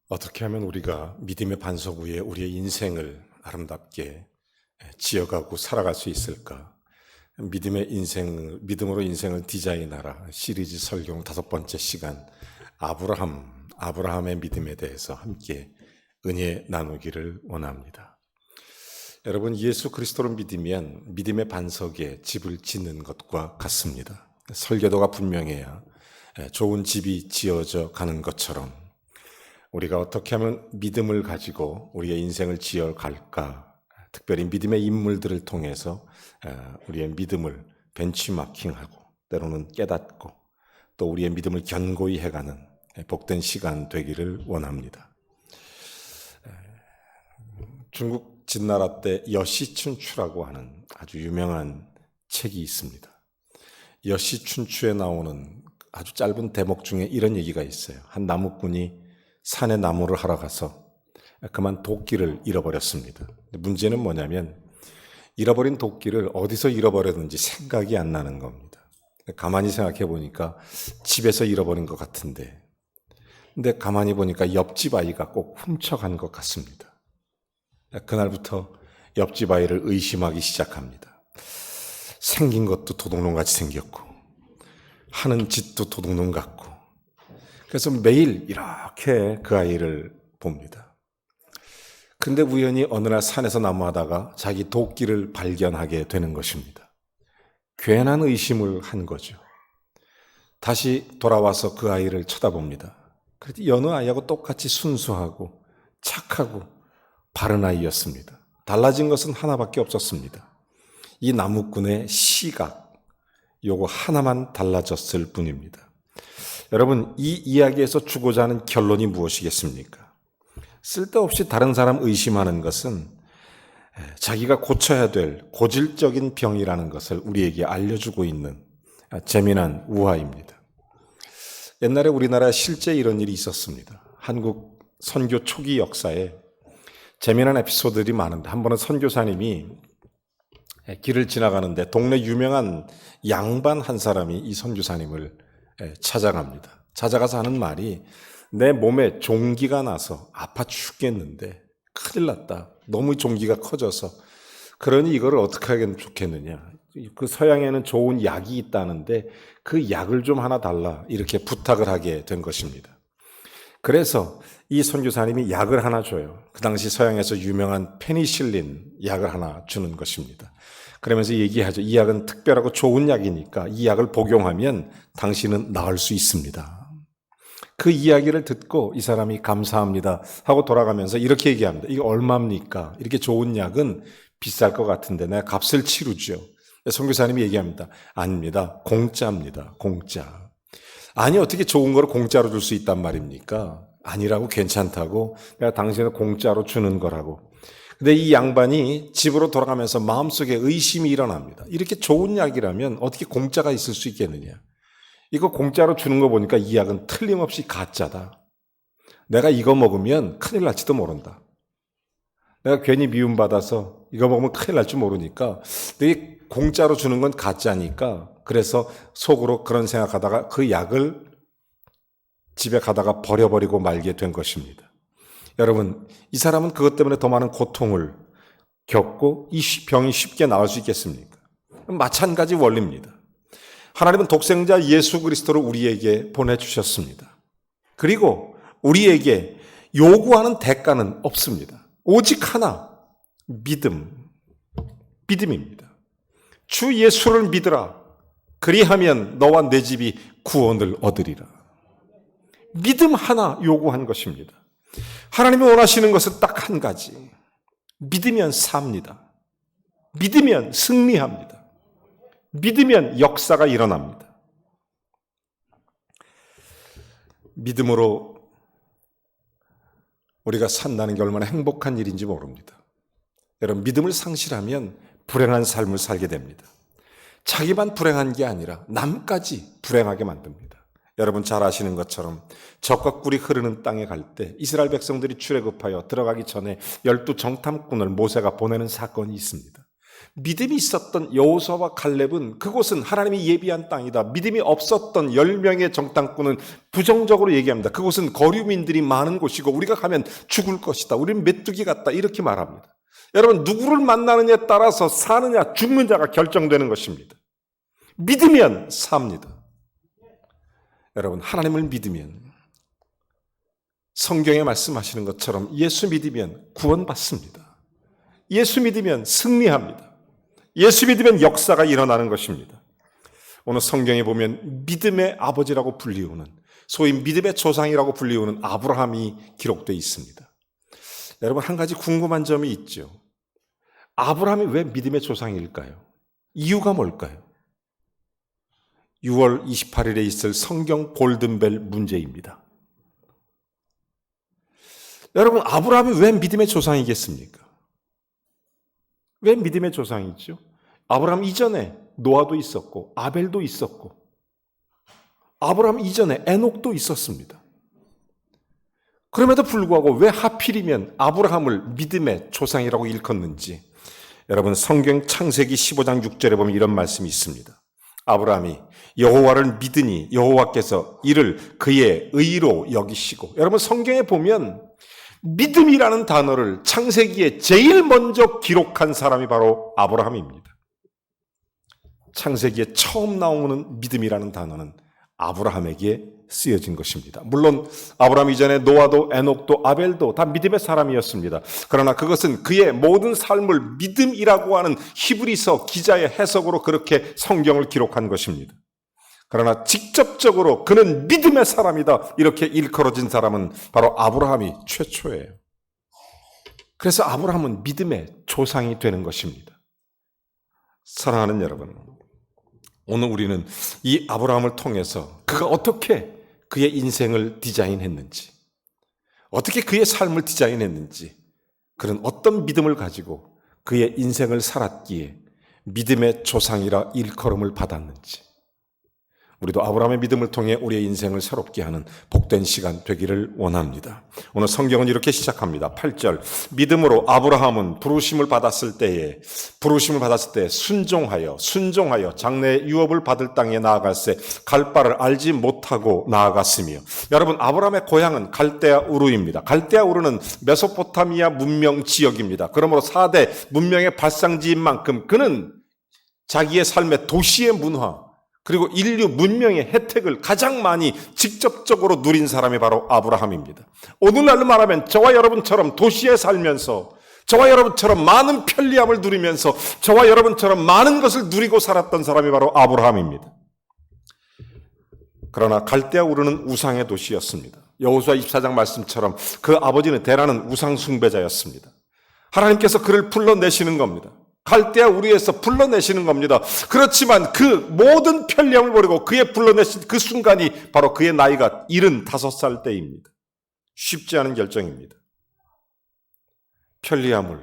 어떻게 하면 우리가 믿음의 반석 위에 우리의 인생을 아름답게 지어가고 살아갈 수 있을까? 믿음으로 인생을 디자인하라 시리즈 설경 5번째 시간, 아브라함의 믿음에 대해서 함께 은혜 나누기를 원합니다. 여러분, 예수 그리스도를 믿으면 믿음의 반석에 집을 짓는 것과 같습니다. 설계도가 분명해야 좋은 집이 지어져 가는 것처럼 우리가 어떻게 하면 믿음을 가지고 우리의 인생을 지어갈까? 특별히 믿음의 인물들을 통해서 우리의 믿음을 벤치마킹하고 때로는 깨닫고 또 우리의 믿음을 견고히 해가는 복된 시간 되기를 원합니다. 중국 진나라 때 여시춘추라고 하는 아주 유명한 책이 있습니다. 여시춘추에 나오는 아주 짧은 대목 중에 이런 얘기가 있어요. 한 나무꾼이 산에 나무를 하러 가서 그만 도끼를 잃어버렸습니다. 문제는 뭐냐면 잃어버린 도끼를 어디서 잃어버렸는지 생각이 안 나는 겁니다. 가만히 생각해 보니까 집에서 잃어버린 것 같은데, 근데 가만히 보니까 옆집 아이가 꼭 훔쳐간 것 같습니다. 그날부터 옆집 아이를 의심하기 시작합니다. 생긴 것도 도둑놈같이 생겼고 하는 짓도 도둑놈 같고, 그래서 매일 이렇게 그 아이를 봅니다. 근데 우연히 어느 날 산에서 나무하다가 자기 도끼를 발견하게 되는 것입니다. 괜한 의심을 한 거죠. 다시 돌아와서 그 아이를 쳐다봅니다. 그래도 여느 아이하고 똑같이 순수하고 착하고 바른 아이였습니다. 달라진 것은 하나밖에 없었습니다. 이 나무꾼의 시각, 요거 하나만 달라졌을 뿐입니다. 여러분, 이 이야기에서 주고자 하는 결론이 무엇이겠습니까? 쓸데없이 다른 사람 의심하는 것은 자기가 고쳐야 될 고질적인 병이라는 것을 우리에게 알려주고 있는 재미난 우화입니다. 옛날에 우리나라에 실제 이런 일이 있었습니다. 한국 선교 초기 역사에 재미난 에피소드들이 많은데, 한 번은 선교사님이 길을 지나가는데 동네 유명한 양반 한 사람이 이 선교사님을 찾아갑니다. 찾아가서 하는 말이, 내 몸에 종기가 나서 아파 죽겠는데 큰일 났다. 너무 종기가 커져서. 그러니 이거를 어떻게 하면 좋겠느냐. 그 서양에는 좋은 약이 있다는데 그 약을 좀 하나 달라. 이렇게 부탁을 하게 된 것입니다. 그래서 이 선교사님이 약을 하나 줘요. 그 당시 서양에서 유명한 페니실린 약을 하나 주는 것입니다. 그러면서 얘기하죠. 이 약은 특별하고 좋은 약이니까 이 약을 복용하면 당신은 나을 수 있습니다. 그 이야기를 듣고 이 사람이 감사합니다 하고 돌아가면서 이렇게 얘기합니다. 이게 얼마입니까? 이렇게 좋은 약은 비쌀 것 같은데 내가 값을 치르죠. 선교사님이 얘기합니다. 아닙니다. 공짜입니다. 공짜. 아니, 어떻게 좋은 걸 공짜로 줄 수 있단 말입니까? 아니라고, 괜찮다고, 내가 당신을 공짜로 주는 거라고. 근데 이 양반이 집으로 돌아가면서 마음속에 의심이 일어납니다. 이렇게 좋은 약이라면 어떻게 공짜가 있을 수 있겠느냐. 이거 공짜로 주는 거 보니까 이 약은 틀림없이 가짜다. 내가 이거 먹으면 큰일 날지도 모른다. 내가 괜히 미움받아서 이거 먹으면 큰일 날 줄 모르니까 내 공짜로 주는 건 가짜니까, 그래서 속으로 그런 생각하다가 그 약을 집에 가다가 버려버리고 말게 된 것입니다. 여러분, 이 사람은 그것 때문에 더 많은 고통을 겪고 이 병이 쉽게 나을 수 있겠습니까? 마찬가지 원리입니다. 하나님은 독생자 예수 그리스도를 우리에게 보내주셨습니다. 그리고 우리에게 요구하는 대가는 없습니다. 오직 하나, 믿음입니다. 주 예수를 믿으라. 그리하면 너와 내 집이 구원을 얻으리라. 믿음 하나 요구한 것입니다. 하나님이 원하시는 것은 딱 한 가지. 믿으면 삽니다. 믿으면 승리합니다. 믿으면 역사가 일어납니다. 믿음으로 우리가 산다는 게 얼마나 행복한 일인지 모릅니다. 여러분, 믿음을 상실하면 불행한 삶을 살게 됩니다. 자기만 불행한 게 아니라 남까지 불행하게 만듭니다. 여러분 잘 아시는 것처럼 젖과 꿀이 흐르는 땅에 갈 때 이스라엘 백성들이 출애굽하여 들어가기 전에 12 정탐꾼을 모세가 보내는 사건이 있습니다. 믿음이 있었던 여호수아와 갈렙은 그곳은 하나님이 예비한 땅이다. 믿음이 없었던 10명의 정탐꾼은 부정적으로 얘기합니다. 그곳은 거류민들이 많은 곳이고 우리가 가면 죽을 것이다. 우리는 메뚜기 같다. 이렇게 말합니다. 여러분, 누구를 만나느냐에 따라서 사느냐 죽느냐가 결정되는 것입니다. 믿으면 삽니다. 여러분, 하나님을 믿으면 성경에 말씀하시는 것처럼 예수 믿으면 구원받습니다. 예수 믿으면 승리합니다. 예수 믿으면 역사가 일어나는 것입니다. 오늘 성경에 보면 믿음의 아버지라고 불리우는, 소위 믿음의 조상이라고 불리우는 아브라함이 기록되어 있습니다. 여러분, 한 가지 궁금한 점이 있죠. 아브라함이 왜 믿음의 조상일까요? 이유가 뭘까요? 6월 28일에 있을 성경 골든벨 문제입니다. 여러분, 아브라함이 왜 믿음의 조상이겠습니까? 왜 믿음의 조상이죠? 아브라함 이전에 노아도 있었고 아벨도 있었고 아브라함 이전에 에녹도 있었습니다. 그럼에도 불구하고 왜 하필이면 아브라함을 믿음의 조상이라고 일컫는지, 여러분, 성경 창세기 15장 6절에 보면 이런 말씀이 있습니다. 아브라함이 여호와를 믿으니 여호와께서 이를 그의 의로 여기시고. 여러분, 성경에 보면 믿음이라는 단어를 창세기에 제일 먼저 기록한 사람이 바로 아브라함입니다. 창세기에 처음 나오는 믿음이라는 단어는 아브라함에게 쓰여진 것입니다. 물론 아브라함 이전에 노아도 에녹도 아벨도 다 믿음의 사람이었습니다. 그러나 그것은 그의 모든 삶을 믿음이라고 하는 히브리서 기자의 해석으로 그렇게 성경을 기록한 것입니다. 그러나 직접적으로 그는 믿음의 사람이다 이렇게 일컬어진 사람은 바로 아브라함이 최초예요. 그래서 아브라함은 믿음의 조상이 되는 것입니다. 사랑하는 여러분, 오늘 우리는 이 아브라함을 통해서 그가 어떻게 그의 인생을 디자인했는지, 어떻게 그의 삶을 디자인했는지, 그는 어떤 믿음을 가지고 그의 인생을 살았기에 믿음의 조상이라 일컬음을 받았는지, 우리도 아브라함의 믿음을 통해 우리의 인생을 새롭게 하는 복된 시간 되기를 원합니다. 오늘 성경은 이렇게 시작합니다. 8절, 믿음으로 아브라함은 부르심을 받았을 때에 순종하여 장래의 유업을 받을 땅에 나아갈새 갈 바를 알지 못하고 나아갔으며. 여러분, 아브라함의 고향은 갈대아 우르입니다. 갈대아 우르는 메소포타미아 문명 지역입니다. 그러므로 4대 문명의 발상지인 만큼 그는 자기의 삶의 도시의 문화, 그리고 인류 문명의 혜택을 가장 많이 직접적으로 누린 사람이 바로 아브라함입니다. 오늘날로 말하면 저와 여러분처럼 도시에 살면서, 저와 여러분처럼 많은 편리함을 누리면서, 저와 여러분처럼 많은 것을 누리고 살았던 사람이 바로 아브라함입니다. 그러나 갈대아 우르는 우상의 도시였습니다. 여호수아 24장 말씀처럼 그 아버지는 대라는 우상 숭배자였습니다. 하나님께서 그를 불러내시는 겁니다. 갈대아 우르에서 불러내시는 겁니다. 그렇지만 그 모든 편리함을 버리고 그의 불러내신 그 순간이 바로 그의 나이가 75살 때입니다. 쉽지 않은 결정입니다. 편리함을,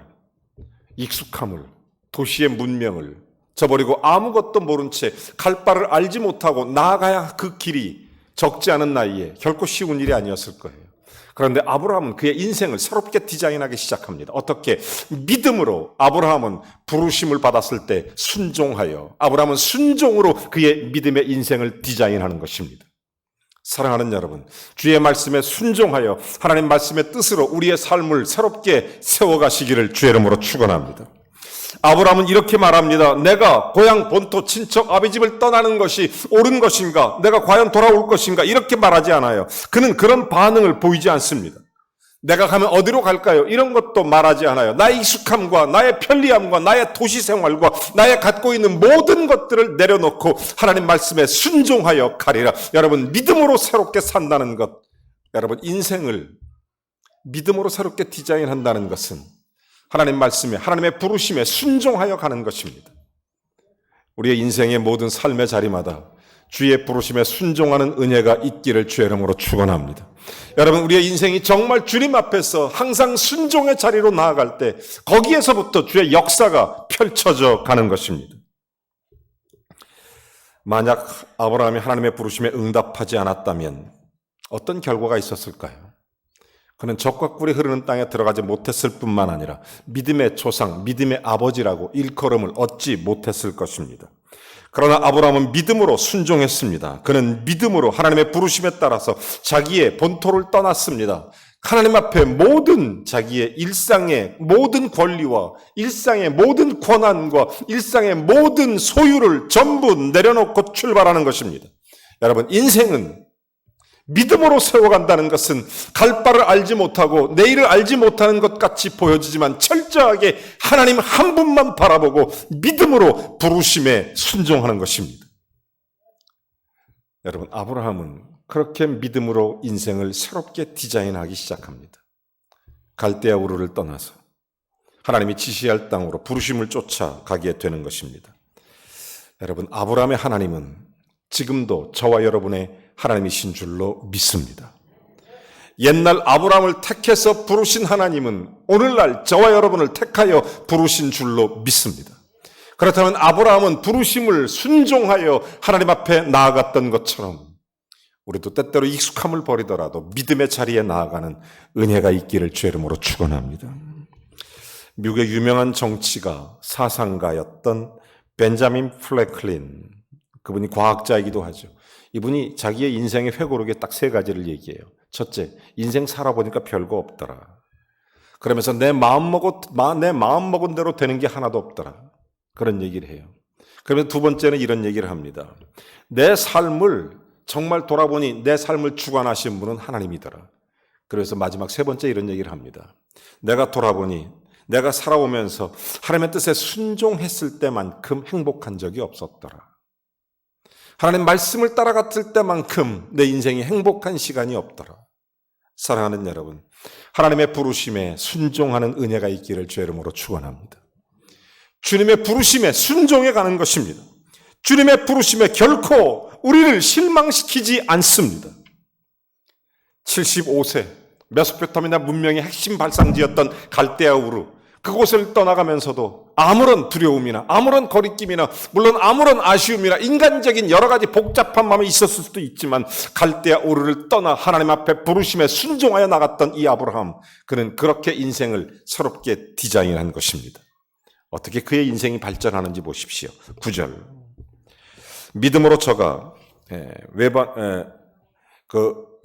익숙함을, 도시의 문명을 저버리고 아무것도 모른 채 갈 바를 알지 못하고 나아가야 그 길이 적지 않은 나이에 결코 쉬운 일이 아니었을 거예요. 그런데 아브라함은 그의 인생을 새롭게 디자인하기 시작합니다. 어떻게? 믿음으로 아브라함은 부르심을 받았을 때 아브라함은 순종으로 그의 믿음의 인생을 디자인하는 것입니다. 사랑하는 여러분, 주의 말씀에 순종하여 하나님 말씀의 뜻으로 우리의 삶을 새롭게 세워가시기를 주의 이름으로 축원합니다. 아브라함은 이렇게 말합니다. 내가 고향 본토 친척 아비집을 떠나는 것이 옳은 것인가? 내가 과연 돌아올 것인가? 이렇게 말하지 않아요. 그는 그런 반응을 보이지 않습니다. 내가 가면 어디로 갈까요? 이런 것도 말하지 않아요. 나의 익숙함과 나의 편리함과 나의 도시 생활과 나의 갖고 있는 모든 것들을 내려놓고 하나님 말씀에 순종하여 가리라. 여러분, 믿음으로 새롭게 산다는 것, 여러분, 인생을 믿음으로 새롭게 디자인한다는 것은 하나님 말씀에, 하나님의 부르심에 순종하여 가는 것입니다. 우리의 인생의 모든 삶의 자리마다 주의 부르심에 순종하는 은혜가 있기를 주의 이름으로 축원합니다. 여러분, 우리의 인생이 정말 주님 앞에서 항상 순종의 자리로 나아갈 때 거기에서부터 주의 역사가 펼쳐져 가는 것입니다. 만약 아브라함이 하나님의 부르심에 응답하지 않았다면 어떤 결과가 있었을까요? 그는 젖과 꿀이 흐르는 땅에 들어가지 못했을 뿐만 아니라 믿음의 조상, 믿음의 아버지라고 일컬음을 얻지 못했을 것입니다. 그러나 아브라함은 믿음으로 순종했습니다. 그는 믿음으로 하나님의 부르심에 따라서 자기의 본토를 떠났습니다. 하나님 앞에 모든 자기의 일상의 모든 권리와 일상의 모든 권한과 일상의 모든 소유를 전부 내려놓고 출발하는 것입니다. 여러분, 인생은 믿음으로 세워간다는 것은 갈 바를 알지 못하고 내일을 알지 못하는 것 같이 보여지지만 철저하게 하나님 한 분만 바라보고 믿음으로 부르심에 순종하는 것입니다. 여러분, 아브라함은 그렇게 믿음으로 인생을 새롭게 디자인하기 시작합니다. 갈대아 우르를 떠나서 하나님이 지시할 땅으로 부르심을 쫓아가게 되는 것입니다. 여러분, 아브라함의 하나님은 지금도 저와 여러분의 하나님이신 줄로 믿습니다. 옛날 아브라함을 택해서 부르신 하나님은 오늘날 저와 여러분을 택하여 부르신 줄로 믿습니다. 그렇다면 아브라함은 부르심을 순종하여 하나님 앞에 나아갔던 것처럼 우리도 때때로 익숙함을 버리더라도 믿음의 자리에 나아가는 은혜가 있기를 주의 이름으로 축원합니다. 미국의 유명한 정치가 사상가였던 벤자민 프랭클린, 그분이 과학자이기도 하죠. 이분이 자기의 인생의 회고록에 딱 세 가지를 얘기해요. 첫째, 인생 살아보니까 별거 없더라. 그러면서 내 마음 먹은 대로 되는 게 하나도 없더라. 그런 얘기를 해요. 그러면서 두 번째는 이런 얘기를 합니다. 내 삶을 정말 돌아보니 내 삶을 주관하신 분은 하나님이더라. 그래서 마지막 세 번째 이런 얘기를 합니다. 내가 돌아보니 내가 살아오면서 하나님의 뜻에 순종했을 때만큼 행복한 적이 없었더라. 하나님 말씀을 따라갔을 때만큼 내 인생이 행복한 시간이 없더라. 사랑하는 여러분, 하나님의 부르심에 순종하는 은혜가 있기를 주의 이름으로 축원합니다. 주님의 부르심에 순종해 가는 것입니다. 주님의 부르심에 결코 우리를 실망시키지 않습니다. 75세 메소포타미아 문명의 핵심 발상지였던 갈대아 우르, 그곳을 떠나가면서도 아무런 두려움이나 아무런 거리낌이나 물론 아무런 아쉬움이나 인간적인 여러 가지 복잡한 마음이 있었을 수도 있지만 갈대아 우르를 떠나 하나님 앞에 부르심에 순종하여 나갔던 이 아브라함, 그는 그렇게 인생을 새롭게 디자인한 것입니다. 어떻게 그의 인생이 발전하는지 보십시오. 9절, 믿음으로 저가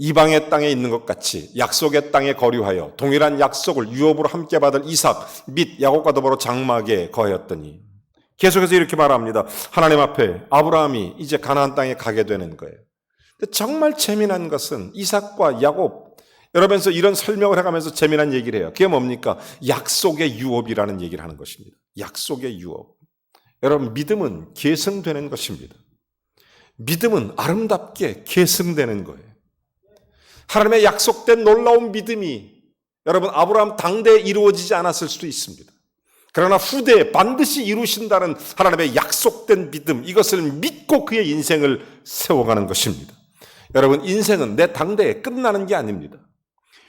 이방의 땅에 있는 것 같이 약속의 땅에 거류하여 동일한 약속을 유업으로 함께 받을 이삭 및 야곱과 더불어 장막에 거하였더니, 계속해서 이렇게 말합니다. 하나님 앞에 아브라함이 이제 가나안 땅에 가게 되는 거예요. 근데 정말 재미난 것은 이삭과 야곱, 여러분서 이런 설명을 해가면서 재미난 얘기를 해요. 그게 뭡니까? 약속의 유업이라는 얘기를 하는 것입니다. 약속의 유업. 여러분, 믿음은 계승되는 것입니다. 믿음은 아름답게 계승되는 거예요. 하나님의 약속된 놀라운 믿음이 여러분 아브라함 당대에 이루어지지 않았을 수도 있습니다. 그러나 후대에 반드시 이루신다는 하나님의 약속된 믿음, 이것을 믿고 그의 인생을 세워가는 것입니다. 여러분, 인생은 내 당대에 끝나는 게 아닙니다.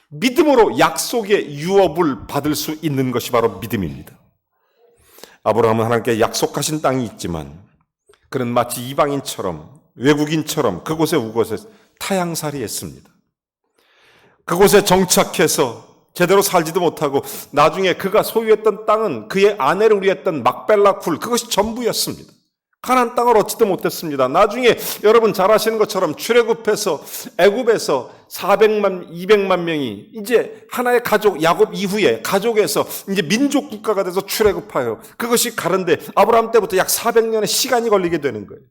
믿음으로 약속의 유업을 받을 수 있는 것이 바로 믿음입니다. 아브라함은 하나님께 약속하신 땅이 있지만 그는 마치 이방인처럼 외국인처럼 그곳에 우곳에 타향살이했습니다. 그곳에 정착해서 제대로 살지도 못하고 나중에 그가 소유했던 땅은 그의 아내를 위했던 막벨라 굴, 그것이 전부였습니다. 가나안 땅을 얻지도 못했습니다. 나중에 여러분 잘 아시는 것처럼 출애굽해서 애굽에서 400만, 200만 명이 이제 하나의 가족, 야곱 이후에 가족에서 이제 민족 국가가 돼서 출애굽하여 그것이 가는데 아브라함 때부터 약 400년의 시간이 걸리게 되는 거예요.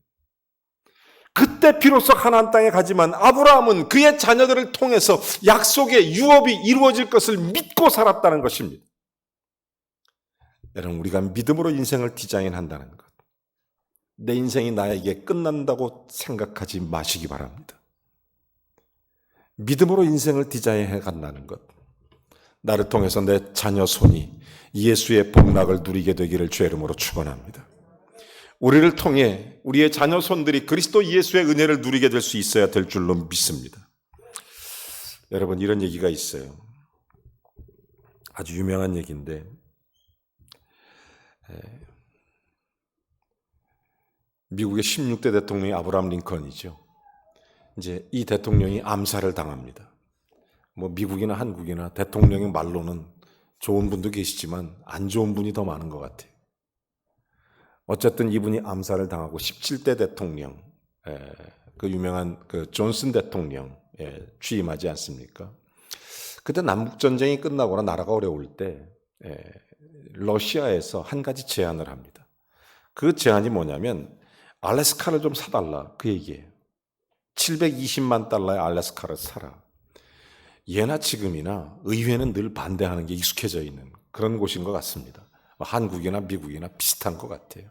그때 비로소 가나안 땅에 가지만 아브라함은 그의 자녀들을 통해서 약속의 유업이 이루어질 것을 믿고 살았다는 것입니다. 여러분, 우리가 믿음으로 인생을 디자인한다는 것, 내 인생이 나에게 끝난다고 생각하지 마시기 바랍니다. 믿음으로 인생을 디자인해 간다는 것, 나를 통해서 내 자녀 손이 예수의 복락을 누리게 되기를 주의 이름으로 축원합니다. 우리를 통해 우리의 자녀 손들이 그리스도 예수의 은혜를 누리게 될 수 있어야 될 줄로 믿습니다. 여러분, 이런 얘기가 있어요. 아주 유명한 얘기인데, 미국의 16대 대통령이 아브라함 링컨이죠. 이제 이 대통령이 암살을 당합니다. 뭐 미국이나 한국이나 대통령의 말로는 좋은 분도 계시지만 안 좋은 분이 더 많은 것 같아요. 어쨌든 이분이 암살을 당하고 17대 대통령, 그 유명한 그 존슨 대통령 취임하지 않습니까? 그때 남북전쟁이 끝나거나 나라가 어려울 때 러시아에서 한 가지 제안을 합니다. 그 제안이 뭐냐면 알래스카를 좀 사달라, 그 얘기예요. 720만 달러의 알래스카를 사라. 예나 지금이나 의회는 늘 반대하는 게 익숙해져 있는 그런 곳인 것 같습니다. 한국이나 미국이나 비슷한 것 같아요.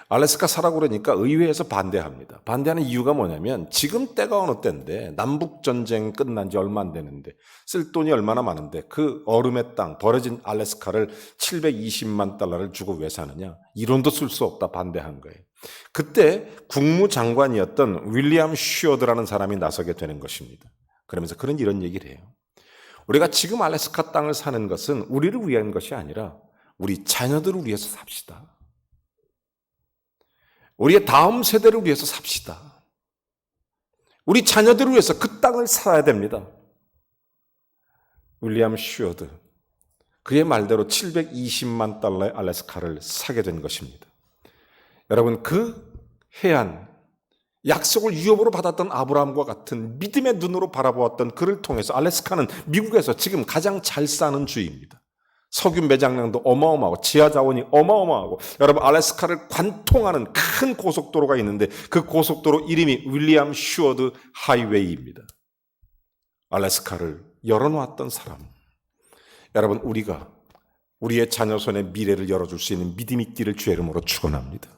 알래스카 사라고 그러니까 의회에서 반대합니다. 반대하는 이유가 뭐냐면 지금 때가 어느 때인데 남북전쟁 끝난 지 얼마 안 되는데 쓸 돈이 얼마나 많은데 그 얼음의 땅 버려진 알래스카를 720만 달러를 주고 왜 사느냐, 이론도 쓸 수 없다 반대한 거예요. 그때 국무장관이었던 윌리엄 슈어드라는 사람이 나서게 되는 것입니다. 그러면서 그런 이런 얘기를 해요. 우리가 지금 알래스카 땅을 사는 것은 우리를 위한 것이 아니라 우리 자녀들을 위해서 삽시다. 우리의 다음 세대를 위해서 삽시다. 우리 자녀들을 위해서 그 땅을 살아야 됩니다. 윌리엄 슈어드, 그의 말대로 720만 달러의 알래스카를 사게 된 것입니다. 여러분, 그 해안, 약속을 유업으로 받았던 아브라함과 같은 믿음의 눈으로 바라보았던 그를 통해서 알래스카는 미국에서 지금 가장 잘 사는 주입니다. 석유 매장량도 어마어마하고 지하 자원이 어마어마하고, 여러분 알래스카를 관통하는 큰 고속도로가 있는데 그 고속도로 이름이 윌리엄 슈어드 하이웨이입니다. 알래스카를 열어놓았던 사람. 여러분, 우리가 우리의 자녀 손에 미래를 열어줄 수 있는 믿음 있기를 주의 이름으로 축원합니다.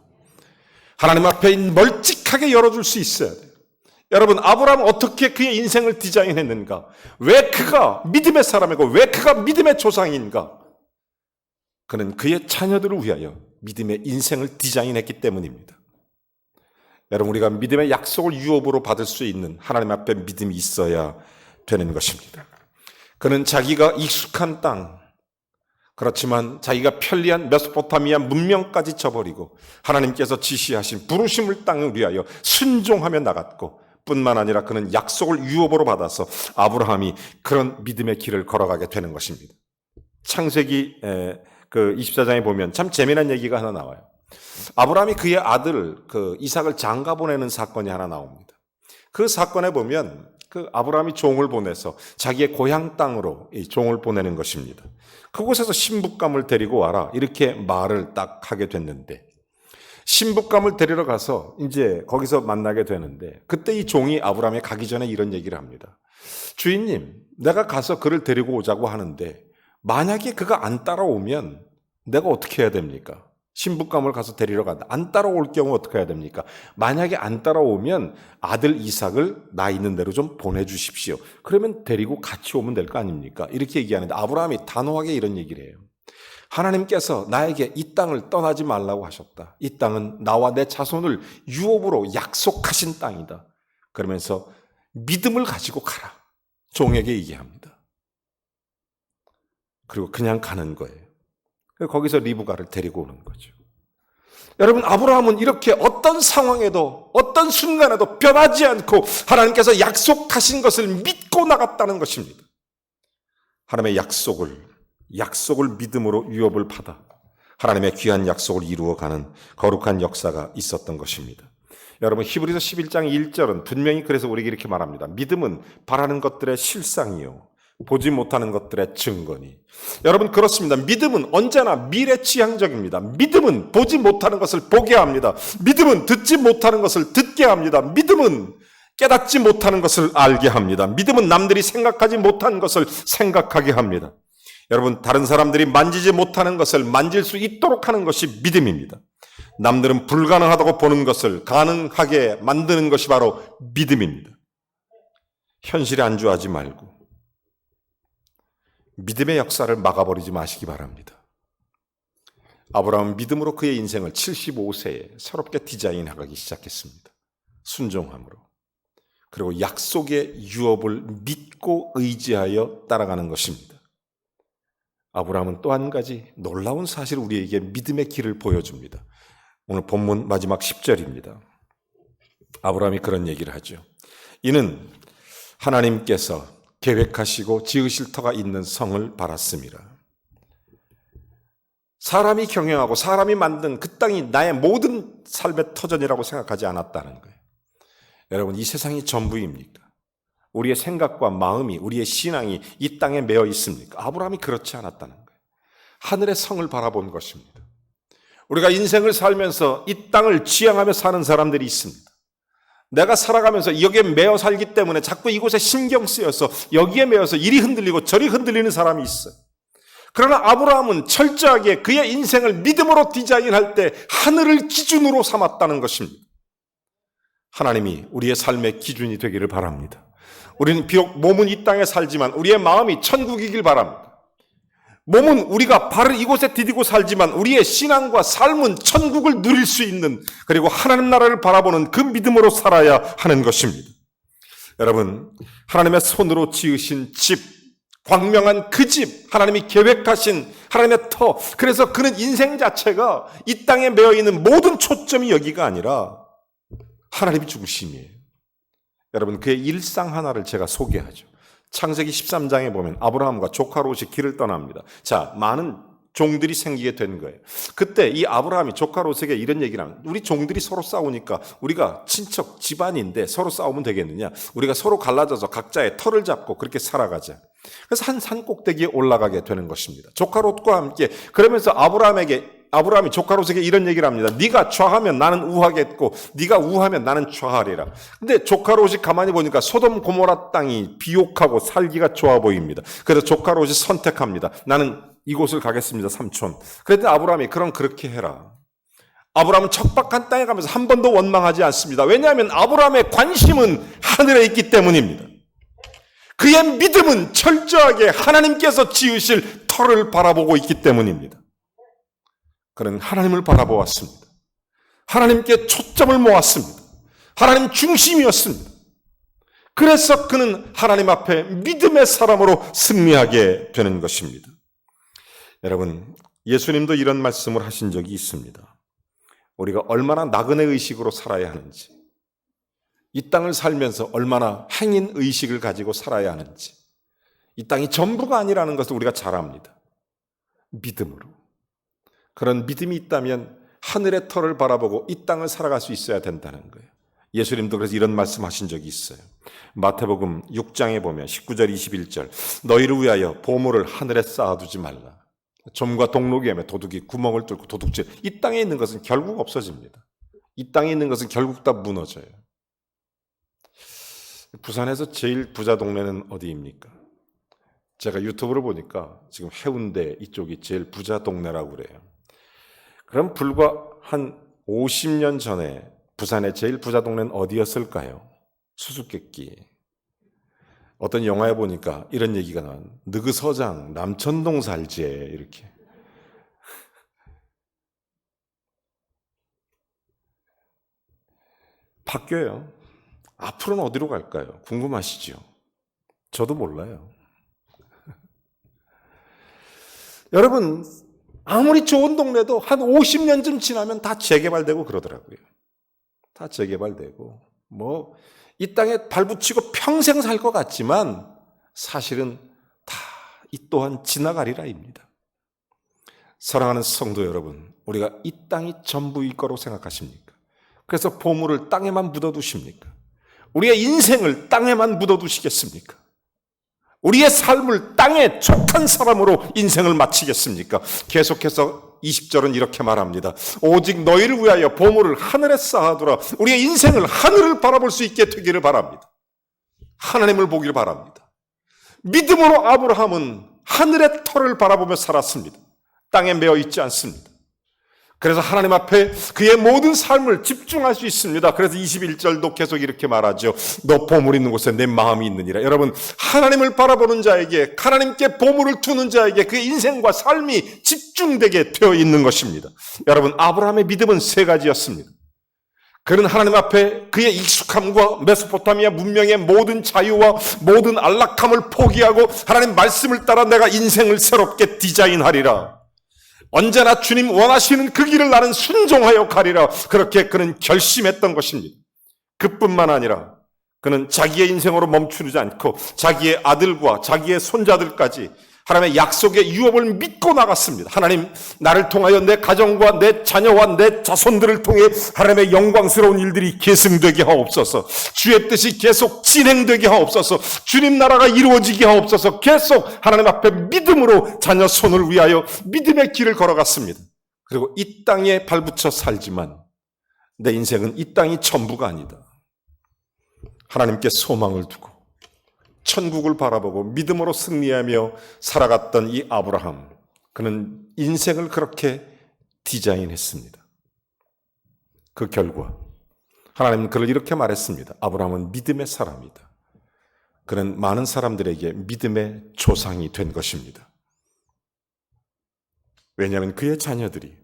하나님 앞에 멀찍하게 열어줄 수 있어야 돼요. 여러분, 아브라함은 어떻게 그의 인생을 디자인했는가? 왜 그가 믿음의 사람이고 왜 그가 믿음의 조상인가? 그는 그의 자녀들을 위하여 믿음의 인생을 디자인했기 때문입니다. 여러분, 우리가 믿음의 약속을 유업으로 받을 수 있는 하나님 앞에 믿음이 있어야 되는 것입니다. 그는 자기가 익숙한 땅, 그렇지만 자기가 편리한 메소포타미아 문명까지 저버리고 하나님께서 지시하신 부르심을 땅을 위하여 순종하며 나갔고, 뿐만 아니라 그는 약속을 유업으로 받아서 아브라함이 그런 믿음의 길을 걸어가게 되는 것입니다. 창세기 그 24장에 보면 참 재미난 얘기가 하나 나와요. 아브라함이 그의 아들 이삭을 장가 보내는 사건이 하나 나옵니다. 그 사건에 보면 그 아브라함이 종을 보내서 자기의 고향 땅으로 이 종을 보내는 것입니다. 그곳에서 신부감을 데리고 와라, 이렇게 말을 딱 하게 됐는데, 신부감을 데리러 가서 이제 거기서 만나게 되는데, 그때 이 종이 아브라함에 가기 전에 이런 얘기를 합니다. 주인님, 내가 가서 그를 데리고 오자고 하는데 만약에 그가 안 따라오면 내가 어떻게 해야 됩니까? 신부감을 가서 데리러 간다. 안 따라올 경우 어떻게 해야 됩니까? 만약에 안 따라오면 아들 이삭을 나 있는 대로 좀 보내주십시오. 그러면 데리고 같이 오면 될 거 아닙니까? 이렇게 얘기하는데 아브라함이 단호하게 이런 얘기를 해요. 하나님께서 나에게 이 땅을 떠나지 말라고 하셨다. 이 땅은 나와 내 자손을 유업으로 약속하신 땅이다. 그러면서 믿음을 가지고 가라, 종에게 얘기합니다. 그리고 그냥 가는 거예요. 거기서 리브가를 데리고 오는 거죠. 여러분, 아브라함은 이렇게 어떤 상황에도 어떤 순간에도 변하지 않고 하나님께서 약속하신 것을 믿고 나갔다는 것입니다. 하나님의 약속을 믿음으로 유업을 받아 하나님의 귀한 약속을 이루어가는 거룩한 역사가 있었던 것입니다. 여러분, 히브리서 11장 1절은 분명히 그래서 우리에게 이렇게 말합니다. 믿음은 바라는 것들의 실상이요 보지 못하는 것들의 증거니. 여러분, 그렇습니다. 믿음은 언제나 미래지향적입니다. 믿음은 보지 못하는 것을 보게 합니다. 믿음은 듣지 못하는 것을 듣게 합니다. 믿음은 깨닫지 못하는 것을 알게 합니다. 믿음은 남들이 생각하지 못한 것을 생각하게 합니다. 여러분, 다른 사람들이 만지지 못하는 것을 만질 수 있도록 하는 것이 믿음입니다. 남들은 불가능하다고 보는 것을 가능하게 만드는 것이 바로 믿음입니다. 현실에 안주하지 말고 믿음의 역사를 막아버리지 마시기 바랍니다. 아브라함은 믿음으로 그의 인생을 75세에 새롭게 디자인하기 시작했습니다. 순종함으로. 그리고 약속의 유업을 믿고 의지하여 따라가는 것입니다. 아브라함은 또 한 가지 놀라운 사실을 우리에게 믿음의 길을 보여줍니다. 오늘 본문 마지막 10절입니다. 아브라함이 그런 얘기를 하죠. 이는 하나님께서 계획하시고 지으실 터가 있는 성을 바랐습니다. 사람이 경영하고 사람이 만든 그 땅이 나의 모든 삶의 터전이라고 생각하지 않았다는 거예요. 여러분, 이 세상이 전부입니까? 우리의 생각과 마음이, 우리의 신앙이 이 땅에 매여 있습니까? 아브라함이 그렇지 않았다는 거예요. 하늘의 성을 바라본 것입니다. 우리가 인생을 살면서 이 땅을 지향하며 사는 사람들이 있습니다. 내가 살아가면서 여기에 매여 살기 때문에 자꾸 이곳에 신경 쓰여서 여기에 매여서 이리 흔들리고 저리 흔들리는 사람이 있어요. 그러나 아브라함은 철저하게 그의 인생을 믿음으로 디자인할 때 하늘을 기준으로 삼았다는 것입니다. 하나님이 우리의 삶의 기준이 되기를 바랍니다. 우리는 비록 몸은 이 땅에 살지만 우리의 마음이 천국이길 바랍니다. 몸은 우리가 발을 이곳에 디디고 살지만 우리의 신앙과 삶은 천국을 누릴 수 있는, 그리고 하나님 나라를 바라보는 그 믿음으로 살아야 하는 것입니다. 여러분, 하나님의 손으로 지으신 집, 광명한 그 집, 하나님이 계획하신 하나님의 터, 그래서 그는 인생 자체가 이 땅에 매여 있는 모든 초점이 여기가 아니라 하나님이 중심이에요. 여러분, 그의 일상 하나를 제가 소개하죠. 창세기 13장에 보면 아브라함과 조카 롯이 길을 떠납니다. 자, 많은 종들이 생기게 된 거예요. 그때 이 아브라함이 조카 롯에게 이런 얘기를 합니다. 우리 종들이 서로 싸우니까 우리가 친척 집안인데 서로 싸우면 되겠느냐? 우리가 서로 갈라져서 각자의 터를 잡고 그렇게 살아가자. 그래서 한 산 꼭대기에 올라가게 되는 것입니다. 조카 롯과 함께. 그러면서 아브라함이 조카 롯에게 이런 얘기를 합니다. 네가 좌하면 나는 우하겠고 네가 우하면 나는 좌하리라. 근데 조카 롯이 가만히 보니까 소돔 고모라 땅이 비옥하고 살기가 좋아 보입니다. 그래서 조카 롯이 선택합니다. 나는 이곳을 가겠습니다, 삼촌. 그랬더니 아브라함이 그럼 그렇게 해라. 아브라함은 척박한 땅에 가면서 한 번도 원망하지 않습니다. 왜냐하면 아브라함의 관심은 하늘에 있기 때문입니다. 그의 믿음은 철저하게 하나님께서 지으실 터를 바라보고 있기 때문입니다. 그는 하나님을 바라보았습니다. 하나님께 초점을 모았습니다. 하나님 중심이었습니다. 그래서 그는 하나님 앞에 믿음의 사람으로 승리하게 되는 것입니다. 여러분, 예수님도 이런 말씀을 하신 적이 있습니다. 우리가 얼마나 나그네 의식으로 살아야 하는지, 이 땅을 살면서 얼마나 행인 의식을 가지고 살아야 하는지, 이 땅이 전부가 아니라는 것을 우리가 잘 압니다. 믿음으로. 그런 믿음이 있다면 하늘의 터를 바라보고 이 땅을 살아갈 수 있어야 된다는 거예요. 예수님도 그래서 이런 말씀하신 적이 있어요. 마태복음 6장에 보면 19절 21절 너희를 위하여 보물을 하늘에 쌓아두지 말라. 점과 동록이 하며 도둑이 구멍을 뚫고 도둑질. 이 땅에 있는 것은 결국 없어집니다. 이 땅에 있는 것은 결국 다 무너져요. 부산에서 제일 부자 동네는 어디입니까? 제가 유튜브를 보니까 지금 해운대 이쪽이 제일 부자 동네라고 그래요. 그럼 불과 한 50년 전에 부산의 제일 부자 동네는 어디였을까요? 수수께끼. 어떤 영화에 보니까 이런 얘기가 나와요. 너그 서장 남천동 살지 이렇게. 바뀌어요. 앞으로는 어디로 갈까요? 궁금하시죠? 저도 몰라요. 여러분, 아무리 좋은 동네도 한 50년쯤 지나면 다 재개발되고 그러더라고요. 다 재개발되고 이 땅에 발붙이고 평생 살 것 같지만 사실은 다 이 또한 지나가리라입니다. 사랑하는 성도 여러분, 우리가 이 땅이 전부일 거로 생각하십니까? 그래서 보물을 땅에만 묻어두십니까? 우리의 인생을 땅에만 묻어두시겠습니까? 우리의 삶을 땅에 족한 사람으로 인생을 마치겠습니까? 계속해서 20절은 이렇게 말합니다. 오직 너희를 위하여 보물을 하늘에 쌓아두라. 우리의 인생을 하늘을 바라볼 수 있게 되기를 바랍니다. 하나님을 보기를 바랍니다. 믿음으로 아브라함은 하늘의 터를 바라보며 살았습니다. 땅에 매어 있지 않습니다. 그래서 하나님 앞에 그의 모든 삶을 집중할 수 있습니다. 그래서 21절도 계속 이렇게 말하죠. 너 보물 있는 곳에 내 마음이 있느니라. 여러분, 하나님을 바라보는 자에게, 하나님께 보물을 두는 자에게 그의 인생과 삶이 집중되게 되어 있는 것입니다. 여러분, 아브라함의 믿음은 세 가지였습니다. 그는 하나님 앞에 그의 익숙함과 메소포타미아 문명의 모든 자유와 모든 안락함을 포기하고 하나님 말씀을 따라 내가 인생을 새롭게 디자인하리라. 언제나 주님 원하시는 그 길을 나는 순종하여 가리라. 그렇게 그는 결심했던 것입니다. 그뿐만 아니라 그는 자기의 인생으로 멈추지 않고 자기의 아들과 자기의 손자들까지 하나님의 약속의 유업을 믿고 나갔습니다. 하나님, 나를 통하여 내 가정과 내 자녀와 내 자손들을 통해 하나님의 영광스러운 일들이 계승되게 하옵소서. 주의 뜻이 계속 진행되게 하옵소서. 주님 나라가 이루어지게 하옵소서. 계속 하나님 앞에 믿음으로 자녀 손을 위하여 믿음의 길을 걸어갔습니다. 그리고 이 땅에 발붙여 살지만 내 인생은 이 땅이 전부가 아니다. 하나님께 소망을 두고 천국을 바라보고 믿음으로 승리하며 살아갔던 이 아브라함, 그는 인생을 그렇게 디자인했습니다. 그 결과 하나님은 그를 이렇게 말했습니다. 아브라함은 믿음의 사람이다. 그는 많은 사람들에게 믿음의 조상이 된 것입니다. 왜냐하면 그의 자녀들이,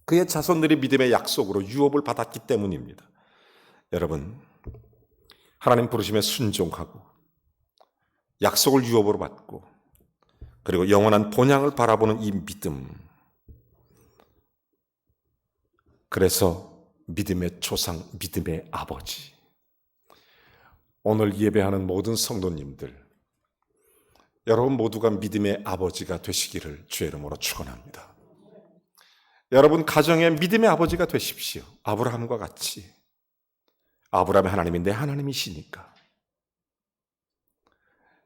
그의 자손들이 믿음의 약속으로 유업을 받았기 때문입니다. 여러분, 하나님 부르심에 순종하고 약속을 유업으로 받고 그리고 영원한 본향을 바라보는 이 믿음, 그래서 믿음의 조상, 믿음의 아버지. 오늘 예배하는 모든 성도님들, 여러분 모두가 믿음의 아버지가 되시기를 주의 이름으로 축원합니다. 여러분 가정의 믿음의 아버지가 되십시오. 아브라함과 같이. 아브라함의 하나님이 내 하나님이시니까.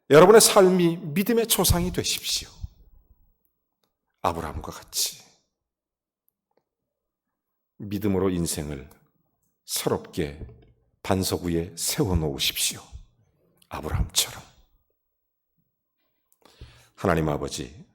여러분의 삶이 믿음의 조상이 되십시오. 아브라함과 같이. 믿음으로 인생을 새롭게 반석 위에 세워놓으십시오. 아브라함처럼. 하나님 아버지,